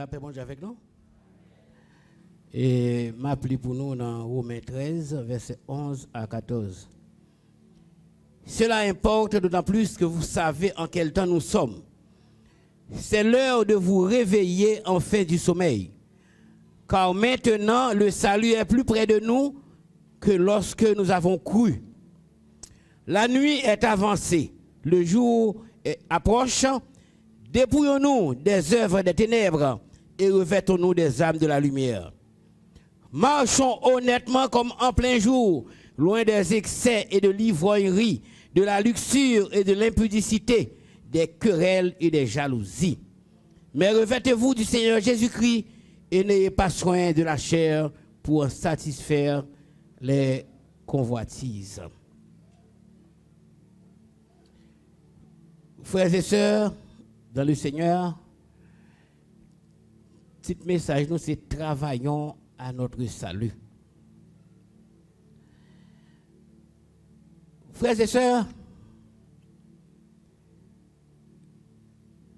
La paix bon Dieu avec nous. Et m'appli pour nous dans Romains 13, versets 11 à 14. Cela importe d'autant plus que vous savez en quel temps nous sommes. C'est l'heure de vous réveiller en fin du sommeil. Car maintenant, le salut est plus près de nous que lorsque nous avons cru. La nuit est avancée, le jour approche. Dépouillons-nous des œuvres des ténèbres et revêtons-nous des âmes de la lumière. Marchons honnêtement comme en plein jour, loin des excès et de l'ivrognerie, de la luxure et de l'impudicité, des querelles et des jalousies. Mais revêtez-vous du Seigneur Jésus-Christ et n'ayez pas soin de la chair pour en satisfaire les convoitises. Frères et sœurs, dans le Seigneur, petit message, nous, c'est travaillons à notre salut. Frères et sœurs,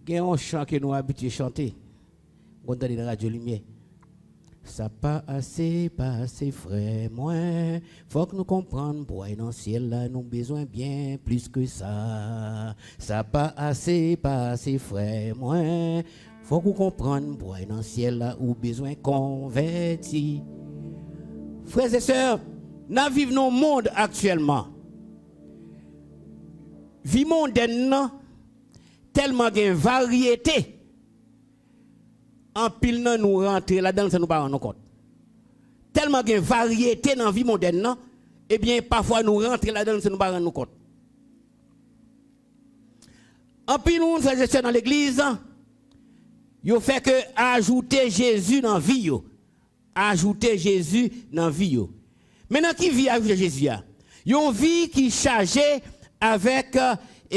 il y a un chant que nous habitués à chanter. On entend dans la radio lumière. Ça pas assez, frère, moins. Faut que nous comprenions, pour aller dans le ciel, là, nous avons besoin bien plus que ça. Ça pas assez, frère, moins. Faut que nous comprenions, pour aller dans le ciel, là, nous avons besoin converti. Frères et sœurs, nous vivons dans le monde actuellement. Vie mondaine, tellement de variété. En pile, nous rentrons là-dedans, ça nous pas rendre compte. Tellement de variété dans la vie moderne, eh bien, parfois nous rentrons là-dedans, ça nous pas rendre compte. En pile, nous faisons dans l'église, il fait que ajouter Jésus dans la vie. Ajouter Jésus dans la vie. Maintenant, qui vit ajouter Jésus? Il y a une vie qui est chargée avec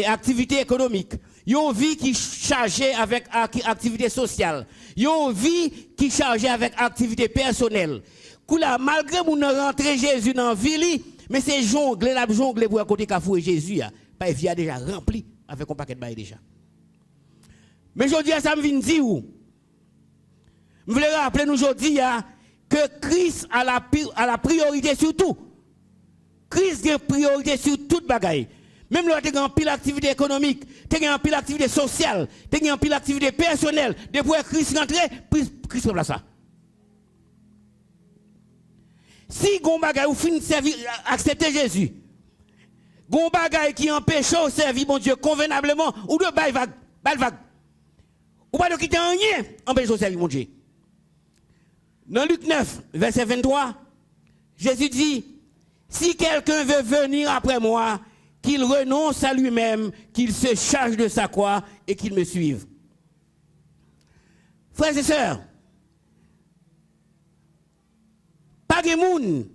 activité économique. Il y a une vie qui est chargée avec activité sociale. Il y a une vie qui est chargée avec activité personnelle. Malgré que nous rentrons Jésus dans la vie, mais c'est jongler pour un côté Kafou et Jésus. Pas vie a déjà rempli avec un paquet de bail déjà. Mais aujourd'hui, ça me vient dire où? Je voulais rappeler nous aujourd'hui que Christ a la priorité sur tout. Christ a priorité sur toute bagaille. Même là, tu as une pile d'activité économique, tu as une pile d'activité sociale, tu as une pile d'activité personnelle. Depuis que Christ rentre, Christ prend ça. Si gon bagay ou fin servir accepter Jésus, gon bagay qui empêche de servir mon Dieu convenablement ou de bail vague. Ou pas de quitter rien empêche de servir mon Dieu. Dans Luc 9, verset 23, Jésus dit, si quelqu'un veut venir après moi, qu'il renonce à lui-même, qu'il se charge de sa croix et qu'il me suive. Frères et sœurs, pas de monde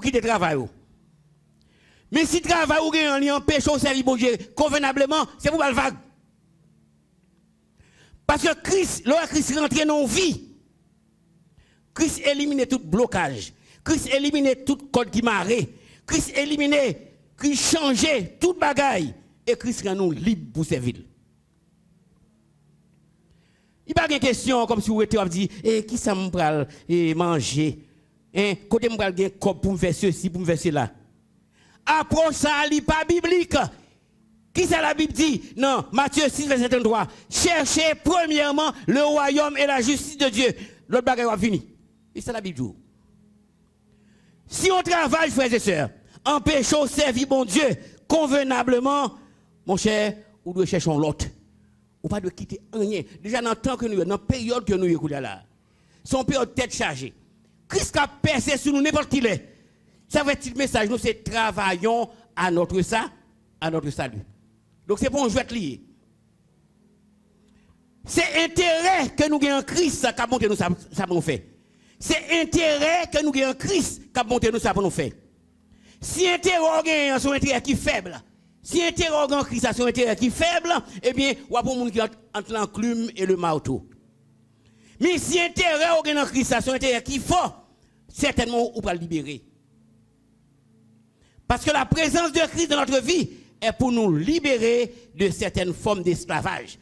qui de travail. Mais si travail ou en empêche de servir bon Dieu convenablement, c'est pour le vague. Parce que Christ, lorsque Christ rentre dans nos vies, Christ élimine tout blocage. Christ élimine tout code qui marrait. Christ élimine, Christ changeait toute bagaille. Et Christ rend nous libres pour servir. Il n'y a pas de question comme si vous étiez dit, qui ça me prend manger? Côté me prend un cop pour me faire ceci, pour me faire cela. Approche ça, il n'est pas biblique. Qui ça la Bible dit? Non, Matthieu 6, verset 33. Cherchez premièrement le royaume et la justice de Dieu. L'autre bagaille va finir. Et c'est la Bible dit. Si on travaille, frères et sœurs, empêchons de servir bon Dieu convenablement, mon cher, ou de chercher l'autre. Ou pas de quitter rien. Déjà dans le temps que nous, dans la période que nous écoutons là, son période tête chargée. Christ a percé sur nous n'importe qui est. Ça veut dire le message, nous c'est travaillons à notre salut. Donc c'est pour un jouet lié. C'est intérêt que nous gagnons Christ qui a monté nous ça pour nous faire. C'est intérêt que nous gagnons Christ qui a monté nous ça pour nous faire. Si intérêt son intérêt qui est faible, si interrogant Christ a son intérêt qui est faible, eh bien, il y a un monde qui entre l'enclume et le marteau. Mais si intérêt Christ a son intérêt qui est fort, certainement, on va le libérer. Parce que la présence de Christ dans notre vie est pour nous libérer de certaines formes d'esclavage.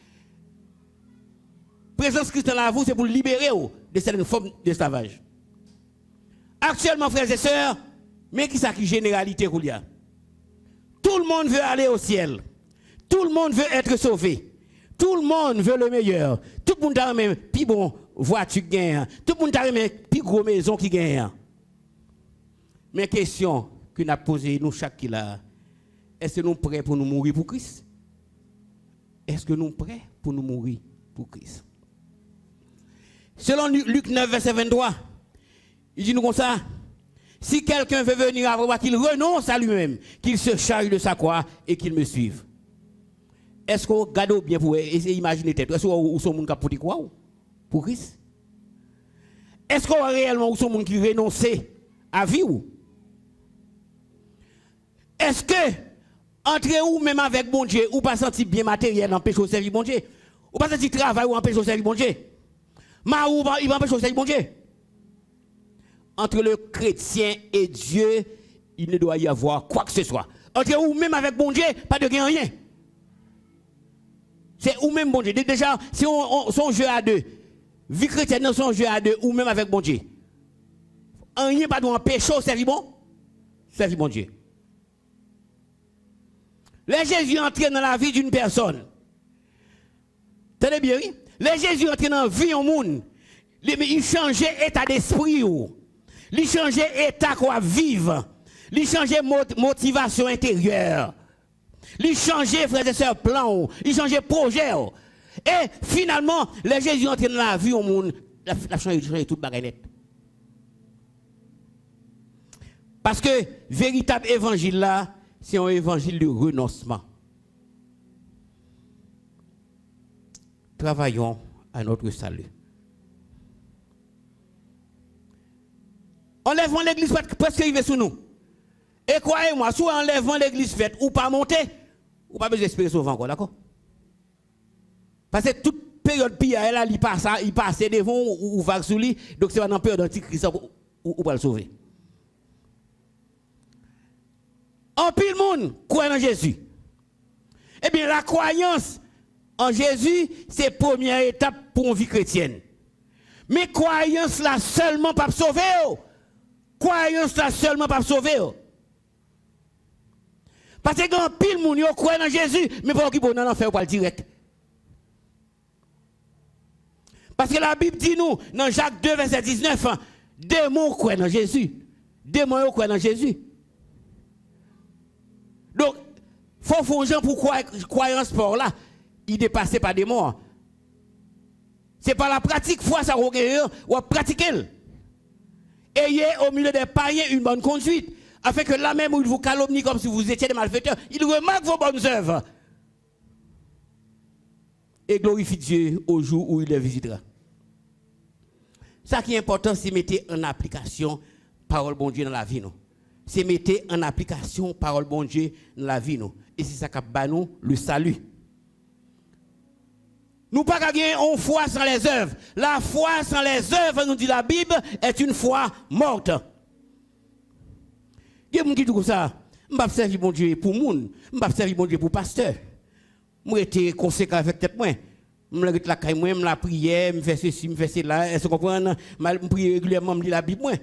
présence Christ dans vous, c'est pour libérer de certaines formes d'esclavage. Actuellement, frères et sœurs, mais qui ça qui généralité qu'il y a? Tout le monde veut aller au ciel. Tout le monde veut être sauvé. Tout le monde veut le meilleur. Tout le monde a même plus bon voiture qui gagne. Tout le monde a même plus gros maison qui gagne. Mais question que nous avons posée, nous, chaque qui là, est-ce que nous sommes prêts pour nous mourir pour Christ? Est-ce que nous sommes prêts pour nous mourir pour Christ? Selon Luc 9, verset 23, il dit nous comme ça, si quelqu'un veut venir après moi, qu'il renonce à lui-même, qu'il se charge de sa croix et qu'il me suive. Est-ce qu'on regarde bien pour essayer d'imaginer tête? Est-ce qu'on sont monde qui quoi pour Christ? Est-ce qu'on réellement sont monde qui renonce à vivre? Est-ce que entre ou même avec bon Dieu, ou pas senti bien matériel empêche au service bon Dieu? Ou pas senti travail ou empêche au service bon Dieu? Ma ou il empêche au service bon Dieu? Entre le chrétien et Dieu, il ne doit y avoir quoi que ce soit. Entre ou même avec bon Dieu, pas de rien. C'est ou même bon Dieu. Déjà, si on son jeu à deux, vie chrétienne, son jeu à deux, ou même avec bon Dieu. Rien pas doit empêcher au service bon Dieu. Les Jésus entré dans la vie d'une personne. Tenez bien, oui? Les Jésus entré dans la vie d'un monde. Il changeait état d'esprit. Il changeait état quoi vivre. Il changeait motivation intérieure. Il changeait, frères et sœurs, plan. Il changeait projet. Et finalement, les Jésus entré dans la vie d'un monde. La changé toute baguette. Parce que véritable évangile là, c'est un évangile de renoncement. Travaillons à notre salut. Enlèvement l'église fait presque arrivé sous nous. Et croyez-moi, soit enlèvement l'église fait ou pas monter, ou pas besoin d'espérer sauver encore, d'accord? Parce que toute période pire, il passe devant ou va sous lui, donc c'est pas dans période d'antichrist ou pas le sauver. En pile monde croit en Jésus. Eh bien, la croyance en Jésus, c'est la première étape pour une vie chrétienne. Mais croyance là seulement pas sauver. Croyance là seulement pas sauver. Parce que quand pile monde croit en Jésus, mais pas qui bon dans l'enfer pour le direct. Parce que la Bible dit nous dans Jacques 2 verset 19, démons croient en Jésus. Démons croient en Jésus. Donc, il faut faire gens pour croire en sport là, il dépasse pas des morts. Ce n'est pas la pratique, foi ça ou pratiquer. Ayez au milieu des païens une bonne conduite, afin que là même où il vous calomnie comme si vous étiez des malfaiteurs, il remarque vos bonnes œuvres. Et glorifie Dieu au jour où il les visitera. Ça qui est important, c'est mettre en application parole bon Dieu dans la vie. C'est mettre en application parole bon Dieu dans la vie. Et c'est ça qui bat nous le salut. Nous pas gagner une foi sans les œuvres. La foi sans les œuvres, nous dit la Bible, est une foi morte. Il y a des gens qui disent ça. Je ne vais pas servir bon Dieu pour monde. Je ne vais pas servir bon Dieu pour pasteur. Je vais être conséquent avec tête moi. Je vais la caille moi, je la prière, je fais ceci, je fais cela. Est-ce que vous comprenez? Je prie régulièrement, je lis la Bible moi.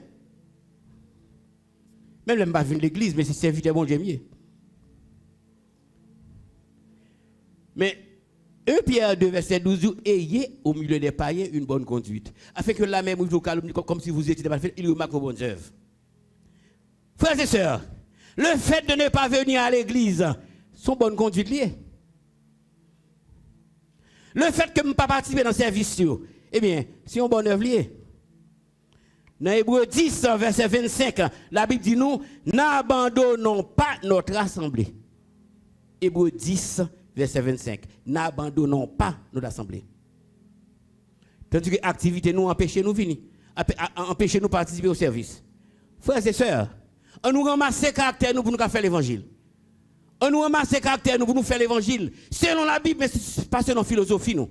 Même je ne vais pas venir à l'église, mais c'est serviteur bon Dieu mieux. Mais 1 Pierre 2, verset 12 dit, ayez au milieu des païens une bonne conduite. Afin que là même, vous calomniez comme si vous étiez des malfaiteurs, il remarque vos bonnes œuvres. Frères et sœurs, le fait de ne pas venir à l'église, sont bonne conduite liée. Le fait que je ne pas participer dans le service, eh bien, c'est une bonne œuvre liée. Dans Hébreux 10, verset 25, la Bible dit nous, n'abandonnons pas notre assemblée. Hébreux 10, verset 25. N'abandonnons pas notre assemblée. Tandis que l'activité nous empêche nous venir, empêche nous participer au service. Frères et sœurs, on nous ramasse ces caractères nous pour nous faire l'évangile. On nous ramasse ces caractères nous pour nous faire l'évangile. Selon la Bible, mais ce n'est pas selon la philosophie. Nous.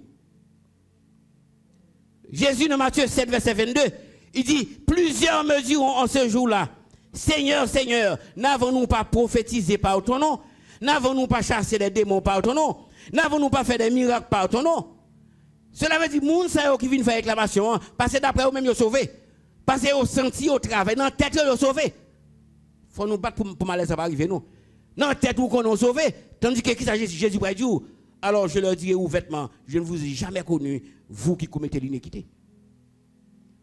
Jésus dans Matthieu 7, verset 22, il dit, plusieurs me diront en ce jour-là, Seigneur, Seigneur, n'avons-nous pas prophétisé par ton nom? N'avons-nous pas chassé les démons par ton nom? N'avons-nous pas fait des miracles par ton nom? Cela veut dire que les gens qui viennent faire réclamation, parce que d'après eux-mêmes, ils sont sauvés. Parce qu'ils ont senti au travail, dans la tête, ils sont sauvés. Il faut nous battre pour malaise ça va arriver, nous. Dans la tête, nous sommes sauvés. Tandis que qui s'agit de Jésus près Dieu. Alors je leur dirai ouvertement, je ne vous ai jamais connu, vous qui commettez l'iniquité.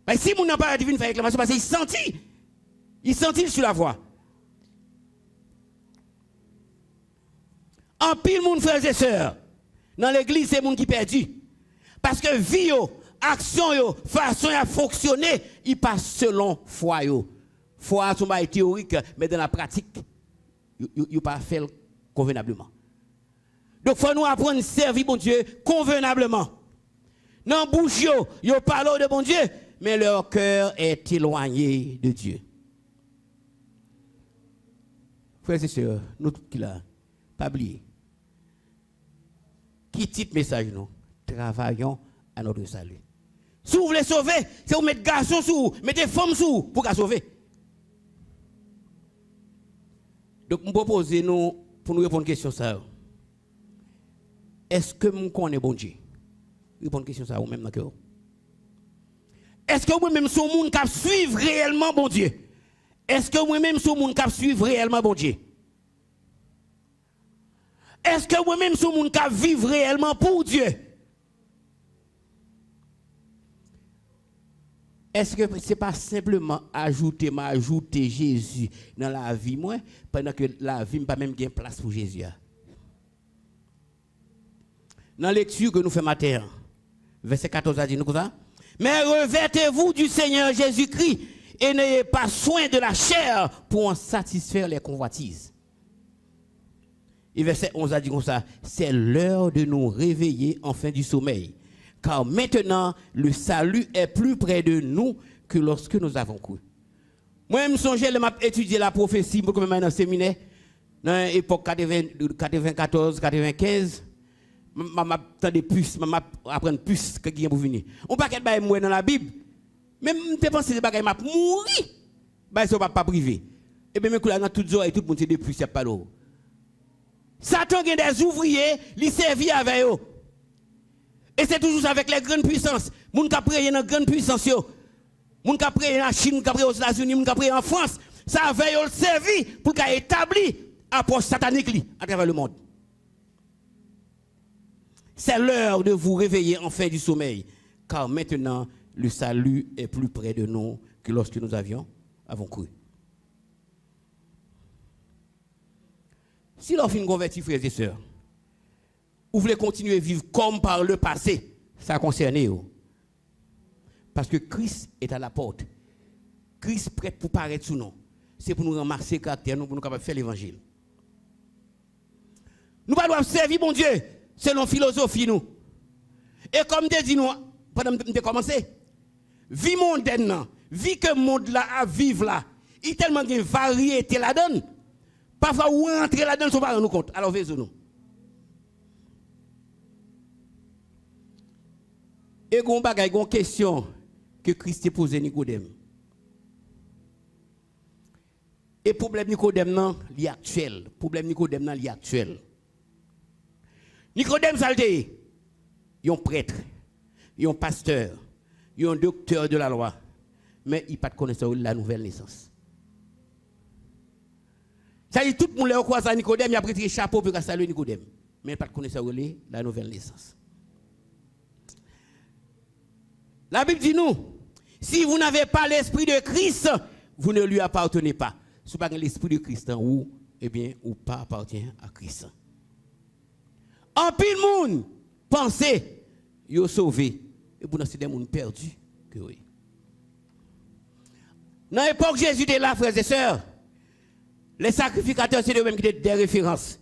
Mais si vous n'avez pas de faire réclamation, parce qu'il sentit sur la voie. En pile, mon frères et sœurs, dans l'église, c'est monde qui perdu. Parce que vie, action, façon à fonctionner, il passe selon foi. Foi, c'est pas théorique, mais dans la pratique, il ne pas fait convenablement. Donc, il faut nous apprendre à servir bon Dieu convenablement. Dans la bouche, ils parlent de bon Dieu, mais leur cœur est éloigné de Dieu. Frères et sœurs, nous tous qui là, pas oublier. Qui titre message nous? Travaillons à notre salut. Si vous voulez sauver, c'est vous mettre garçons sous, mettez femmes sous pour sauver. Donc, je propose nous pour nous répondre à une question ça. Est-ce que nous connaissons bon Dieu? Répondre à une question ça ou même dans le cœur. Est-ce que vous-même sommes monde qui suivent réellement bon Dieu? Est-ce que vous-même sommes monde qui suivent réellement bon Dieu? Est-ce que vous-même sommes monde qui vivent réellement pour Dieu? Est-ce que ce n'est pas simplement ajouter Jésus dans la vie, moi, pendant que la vie n'a pas même bien place pour Jésus? Dans la lecture que nous faisons matin, verset 14 a dit nous comme ça. Mais revêtez-vous du Seigneur Jésus-Christ et n'ayez pas soin de la chair pour en satisfaire les convoitises. Et verset 11 a dit comme ça. C'est l'heure de nous réveiller enfin du sommeil. Car maintenant, le salut est plus près de nous que lorsque nous avons cru. Moi, je me songe, j'ai étudié la prophétie pour dans le séminaire, dans l'époque 94-95. Je plus, apprendre plus que qui est pour venir. On ne peut pas mourir dans la Bible. Même je pense que c'est des m'a mourir. Bah ça pas privé. Et bien dans toutes les et tout le monde c'est depuis c'est pas l'eau. Satan a des ouvriers, il servit avec eux. Et c'est toujours avec les grandes puissances. Moun qui prié dans grande puissance yo. Moun qui prié en Chine, moun qui prié aux États-Unis, moun qui prié en France, ça avait yo servi pour qu'a établi approche satanique à travers le monde. C'est l'heure de vous réveiller enfin du sommeil, car maintenant le salut est plus près de nous que lorsque nous avons cru. Si l'on finit converti, frères et sœurs, vous voulez continuer à vivre comme par le passé, ça concerne vous. Parce que Christ est à la porte. Christ est prêt pour paraître sous nous. C'est pour nous ramasser le caractère, pour nous capables de faire l'évangile. Nous ne devons pas servir mon Dieu selon philosophie nous. Et comme je dis nous, pendant que je commencé, vie mondaine, vie que le monde là à vivre là, il y a tellement de variété là-dedans. Parfois, où entrer là-dedans, on ne va pas nous compte. Alors, faisons nous. Et il y a une question que Christ a posée à Nicodème. Et le problème de Nicodème, il est actuel. Le problème de Nicodème, il est actuel. Nicodème, ça il est un prêtre, il est un pasteur, il est un docteur de la loi, mais il n'a pas de connaissance de la nouvelle naissance. Ça dit, tout le monde croit à Nicodème, il a pris un chapeau pour saluer Nicodème, mais il n'a pas de connaissance de la nouvelle naissance. La Bible dit nous, si vous n'avez pas l'esprit de Christ, vous ne lui appartenez pas. Si vous n'avez pas l'esprit de Christ en vous, eh bien, vous pas appartient à Christ. En pile monde, pensez, vous sauvé. Et vous n'avez des gens perdus que oui. Dans l'époque Jésus était là, frères et sœurs. Les sacrificateurs, c'est eux-mêmes qui étaient des références.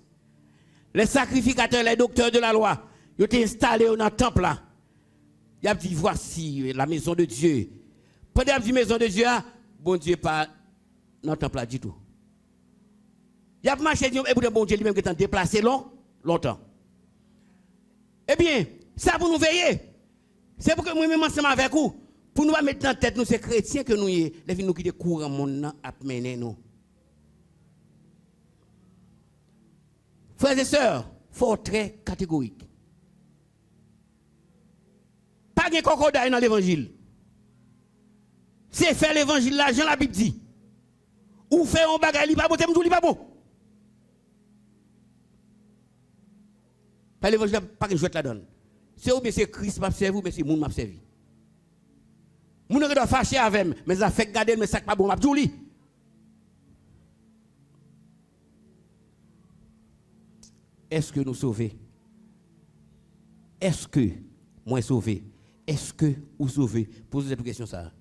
Les sacrificateurs, les docteurs de la loi, ils étaient installés dans le temple là. Ils ont dit, voici la maison de Dieu. Pendant qu'ils ont dit maison de Dieu, bon Dieu pas dans le temple là du tout. Ils ont marché, et pour bon Dieu lui-même qui est déplacé longtemps. Eh bien, ça pour nous veiller. C'est pour que nous-mêmes ensemble avec vous, pour nous mettre dans la tête, nous, ces chrétiens que nous y les nous qui courent en monde à mener nous. Frères et sœurs, il faut être très catégorique. pas de crocodile dans l'évangile. C'est faire l'évangile là, Jean la Bible dit. Ou faire un bagage, il pas bon, il pas bon. Pas l'évangile, pas que je la donne. C'est ou bien c'est Christ m'a servi ou bien c'est moun m'a servi. Moun ne doit fâcher avec moi, mais ça fait garder mais ça pas bon m'a jouli. Est-ce que nous sauvés? Est-ce que moi sauvé? Est-ce que vous sauvez? Posez cette question ça.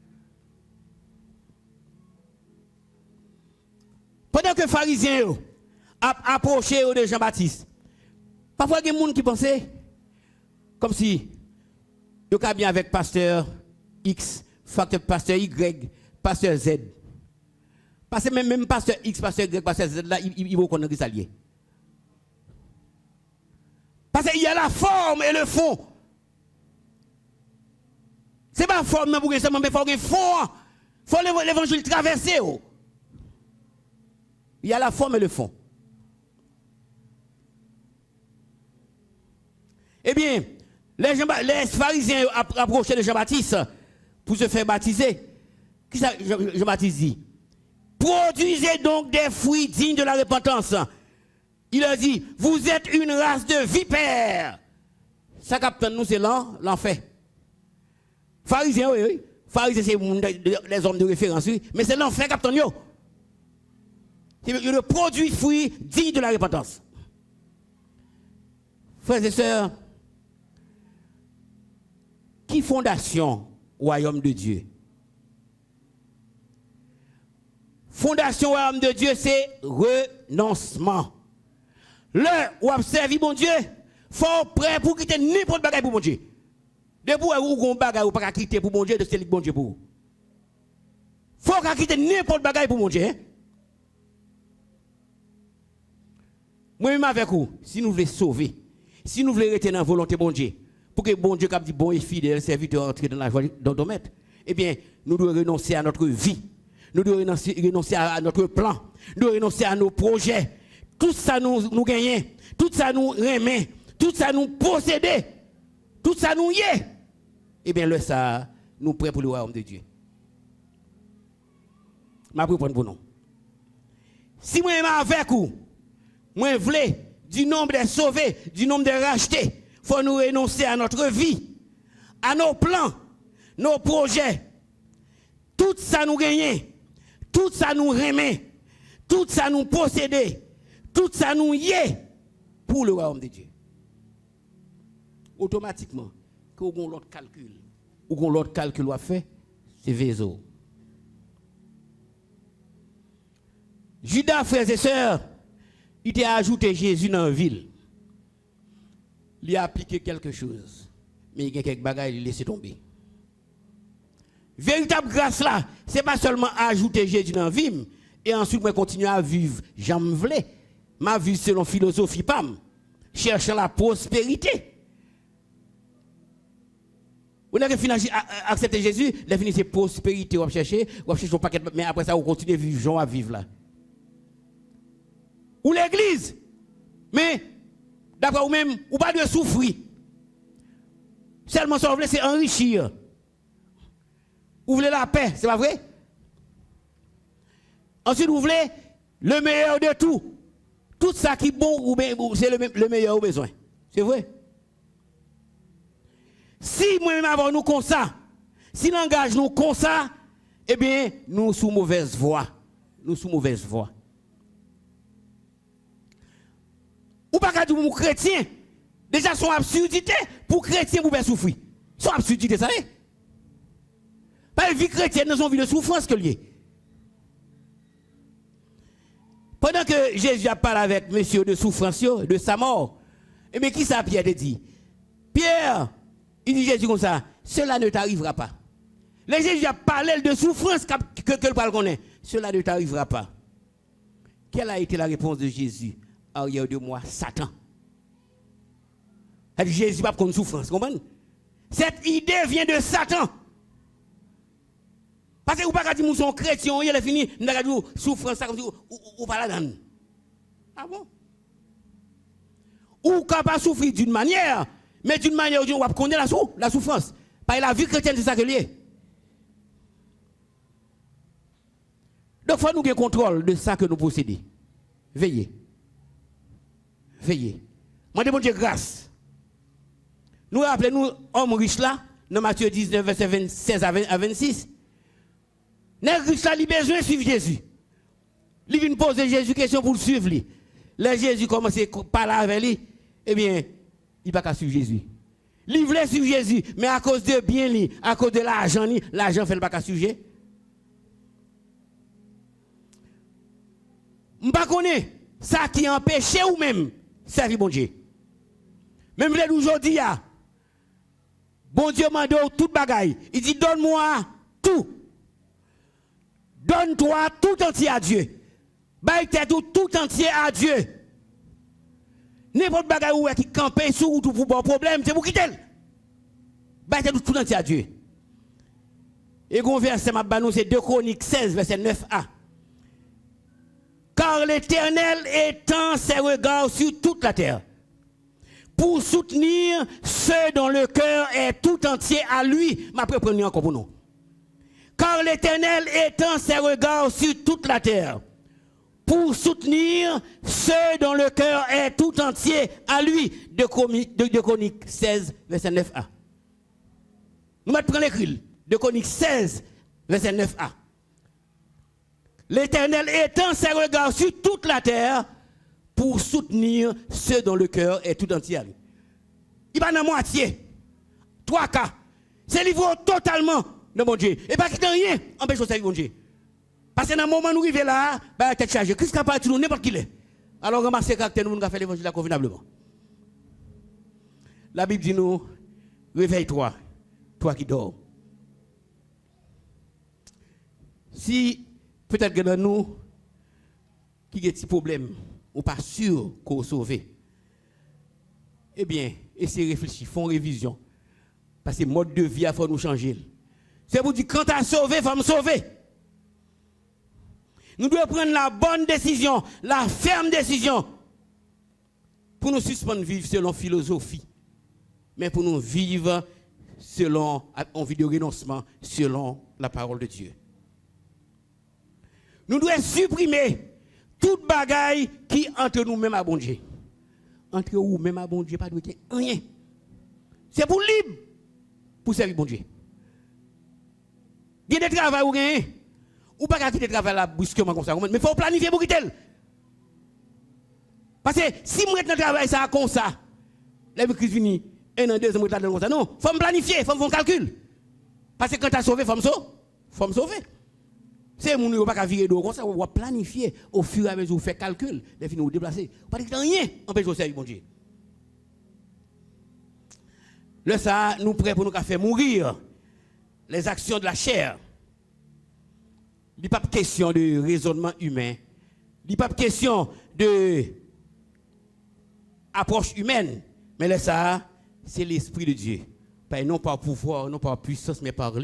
Pendant que les pharisiens approchaient de Jean-Baptiste, parfois il y a des gens qui pensaient comme si ils étaient bien avec pasteur X, pasteur Y, pasteur Z. Parce que même pasteur X, pasteur Y, pasteur Z, là, ils vont connaître qui s'allier. Parce qu'il y a la forme et le fond. Ce n'est pas la forme, mais il faut un fond. Il faut l'évangile traverser. Il y a la forme et le fond. Eh bien, les pharisiens approchaient de Jean-Baptiste pour se faire baptiser. Qu'est-ce que Jean-Baptiste dit? Produisez donc des fruits dignes de la repentance. Il a dit, vous êtes une race de vipères. Ça capte nous, c'est l'enfer. Pharisiens, oui. Pharisiens, c'est les hommes de référence, oui. Mais c'est l'enfer capte nous. C'est le produit fruit digne de la repentance. Frères et sœurs, qui fondation royaume de Dieu? Fondation royaume de Dieu, c'est renoncement. Le ou observer bon Dieu, faut prêt pour quitter n'importe bagaille pour bon Dieu. Debout ou gon bagaille ou pas quitter pour bon Dieu, de c'est bon Dieu pour. Faut quitter n'importe bagaille pour bon Dieu. Moi-même avec vous, si nous voulons sauver, si nous voulons rester dans la volonté de bon Dieu, pour que bon Dieu, comme dit bon et fidèle serviteur, entre dans la joie de mettre, eh bien, nous devons renoncer à notre vie. Nous devons renoncer à notre plan. Nous devons renoncer à nos projets. Tout ça nous gagne. Tout ça nous remet. Tout ça nous possède. Tout ça nous y est. Eh bien, là, ça, nous prêts pour le royaume de Dieu. Je vais prendre pour nous. Si moi, je suis avec vous, moi, je veux du nombre de sauvés, du nombre de rachetés, il faut nous renoncer à notre vie, à nos plans, nos projets. Tout ça nous gagne. Tout ça nous remet. Tout ça nous possède. Tout ça nous y est pour le royaume de Dieu. Automatiquement, quand on a l'autre calcul, ou qu'on l'autre calcul à faire, c'est Vézo. Judas, frères et sœurs, il a ajouté Jésus dans la ville. Il a appliqué quelque chose. Mais il y a quelques bagages, il a laissé tomber. Véritable grâce là, ce n'est pas seulement ajouter Jésus dans la vie, et ensuite moi continuer à vivre, j'en voulais. Ma vie selon philosophie PAM, cherchant la prospérité. Vous n'avez fini accepter Jésus, vous avez fini c'est prospérité, vous cherchez un paquet, mais après ça, vous continuez à vivre, Jean à vivre là. Ou l'église, mais d'après vous-même, ou pas de souffrir. Seulement ça, vous voulez, c'est enrichir. Vous voulez la paix, c'est pas vrai? Ensuite, vous voulez le meilleur de tout. Tout ça qui est bon, c'est le meilleur au besoin. C'est vrai? Si moi-même avons nous comme ça, si l'engage nous comme ça, eh bien, nous sous mauvaise voie. Nous sous mauvaise voie. Ou pas qu'à dire pour chrétien, déjà son absurdité pour chrétien pour souffrir. Son absurdité, ça est. Pas une vie chrétienne dans une vie de souffrance que lié. Pendant que Jésus a parlé avec monsieur de souffrance, de sa mort, et bien qui ça Pierre te dit? Pierre, il dit Jésus comme ça, cela ne t'arrivera pas. Le Jésus a parlé de souffrance que le parle connaît. Cela ne t'arrivera pas. Quelle a été la réponse de Jésus? Arrière de moi, Satan. Jésus n'a pas de souffrance, comprenez? Cette idée vient de Satan. Parce que vous ne pouvez pas dire que nous sommes chrétiens, il est fini, nous avons dit souffrance, comme si vous parlez là-dedans. Ah bon? Ou capable de souffrir d'une manière, mais d'une manière où on va connaître la souffrance. Parce que la vie chrétienne, c'est ça que lié. Donc, il faut nous avoir contrôle de ça que nous possédons. Veillez. Veillez. Moi, je Dieu grâce. Nous rappelons-nous, homme riche là, dans Matthieu 19, verset 26 à 26. Les riches là, ils ont besoin de suivre Jésus. Ils viennent poser Jésus question pour le suivre. Là, Jésus commence à parler avec lui. Eh bien, il ne va pas suivre Jésus. Il voulait suivre Jésus, mais à cause de bien, à cause de l'argent, l'argent fait pas suivre Jésus. Je ne connais pas ça qui empêche ou même servir bon Dieu. Même aujourd'hui, bon Dieu m'a donné toute bagaille. Il dit donne-moi tout. Donne-toi tout entier à Dieu. Baille tout entier à Dieu. N'importe bagaille où qui campe sur ou tout pour bon problème, c'est pour quitter. Baille tout entier à Dieu. Et le verset c'est 2 Chroniques 16 verset 9a. Car l'Éternel étend ses regards sur toute la terre pour soutenir ceux dont le cœur est tout entier à lui. Ma prenez encore pour nous. Car l'Éternel étend ses regards sur toute la terre pour soutenir ceux dont le cœur est tout entier à lui. De Chroniques 16, verset 9a. Nous mettons l'écrit. De Chroniques 16, verset 9a. L'Éternel étend ses regards sur toute la terre pour soutenir ceux dont le cœur est tout entier à lui. Il va dans la moitié. 3 cas. C'est livré totalement de mon Dieu. Et pas qu'il n'y a rien empêche de servir mon Dieu. Parce que dans le moment où nous arrivons là, bah, tête chargée. Qu'est-ce qui a pas de nous, n'importe qui l'est. Alors, ramassez le caractère, nous avons fait l'évangile convenablement. La Bible dit nous, réveille-toi, toi qui dors. Si peut-être que dans nous, qui a des petits problèmes, ou pas sûr qu'on sauvé, eh bien, essayez de réfléchir, font révision. Parce que le mode de vie, il faut nous changer. C'est pour dire, quand tu as sauvé, il faut me sauver. Nous devons prendre la bonne décision, la ferme décision, pour nous suspendre vivre selon philosophie, mais pour nous vivre selon, en vie de renoncement, selon la parole de Dieu. Nous devons supprimer toute bagaille qui entre nous-mêmes à bon Dieu. Entre nous-mêmes à bon Dieu, pas de rien. C'est pour libre, pour servir bon Dieu. Il y a des travail ou rien. Ou pas quitter le travail là brusquement comme ça. Mais il faut planifier pour quitter. Parce que si je dans le travail ça comme ça, les crise vini, 1 an, 2 ans, je comme ça. Non, il faut me planifier, il faut me faire un calcul. Parce que quand tu as sauvé, il faut me sauver. C'est mon pas virer d'eau comme ça, on va planifier au fur et à mesure, faire calcul, les fins nous déplacer. Pas de rien, empêche de servir mon Dieu. Là ça, nous prêts pour nous faire mourir les actions de la chair. Il n'est pas question de raisonnement humain. Il n'est pas question de approche humaine. Mais là, ça, c'est l'Esprit de Dieu. Non par pouvoir, non par puissance, mais par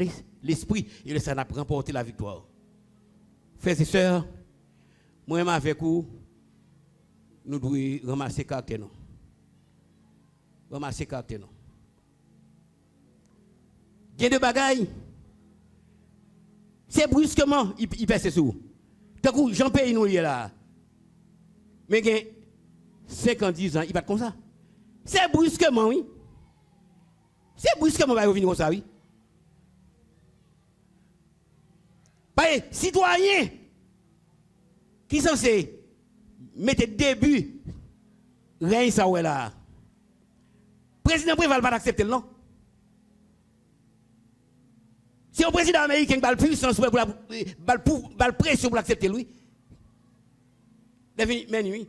l'Esprit. Et là, ça n'a pas remporté la victoire. Frères et sœurs, moi-même avec vous, nous devons ramasser caractère. Ramasser caractère. Il y a des bagailles. C'est brusquement, il passe sous. Tant que Jean-Pierre nous est là. Mais il y a 50 ans, il va comme ça. C'est brusquement, oui. C'est brusquement, il va revenir comme ça, oui. Parce que citoyen qui sont censés mettre début, rien ça ouais là. Président Préval va pas accepter, non? Si un président américain a la puissance pour la pression pour l'accepter, lui, mais oui.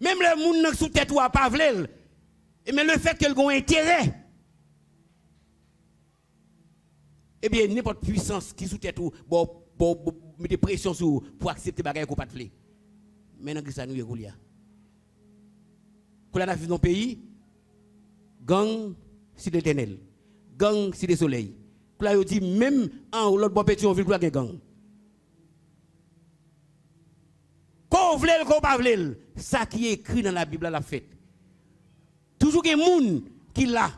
Même le monde sous tête ou à pas vle, mais le fait qu'il ait un intérêt, eh bien, n'importe puissance qui sous tête ou mettre pression sur pour accepter les bagages qu'on pas de flé. Maintenant que ça nous est roulé. Quand on a vu dans le pays, gang, c'est l'éternel. Gang, c'est le soleil. Là, il dit même en l'autre bon petit, on veut pas gang. Quand on veut, quand on pas veut, ça qui est écrit dans la Bible, la fête. Toujours qu'il y a des gens qui là,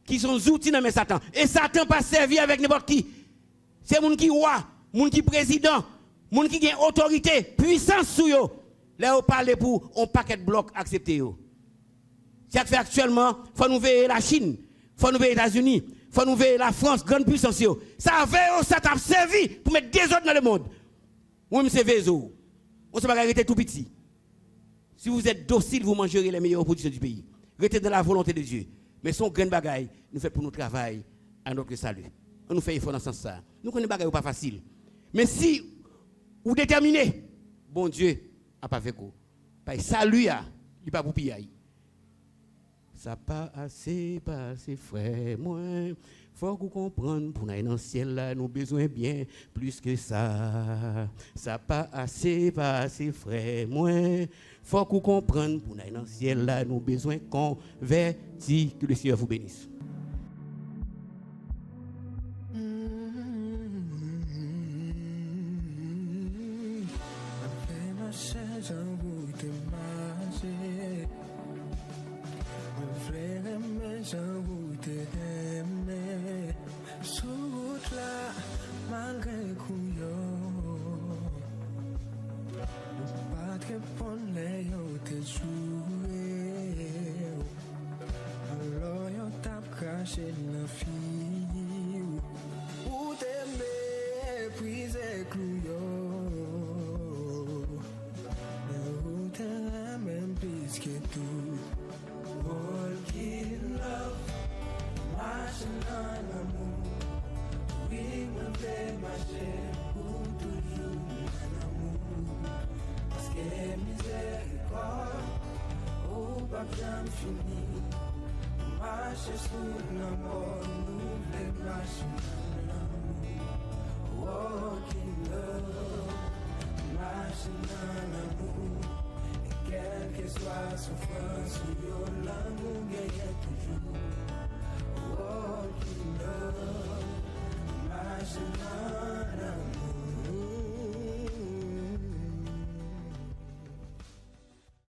qui sont outils dans mes Satan. Et Satan pas servi avec n'importe qui. C'est moun qui roi, moun qui président, moun qui a autorité, puissance sur yo. Là on parle pour un paquet de blocs accepter yo. Ça fait actuellement, faut nous veiller la Chine, faut nous veiller les États-Unis, faut nous veiller la France, grande puissance yo. Ça veille ça t'a servi pour mettre des autres dans le monde. Ou même c'est vezo. On se va arrêter tout petit. Si vous êtes docile, vous mangerez les meilleures productions du pays. Restez dans la volonté de Dieu. Mais son grain de bagaille nous fait pour nous travailler à notre salut. On nous fait effort dans ce sens ça. Nous connaissons bagaille pas facile. Mais si vous déterminez, bon Dieu a pas fait quoi. Parce que salut il pas pour piller. Ça pas assez frère moi. Faut qu'on comprenne pour aller dans le ciel là, nous besoin bien plus que ça. Ça pas assez frère moi. Faut qu'on comprenne pour aller dans le ciel là, nous besoin convertir. Que le Seigneur vous bénisse. Quelle que soit souffrance ou l'amour gagne toujours.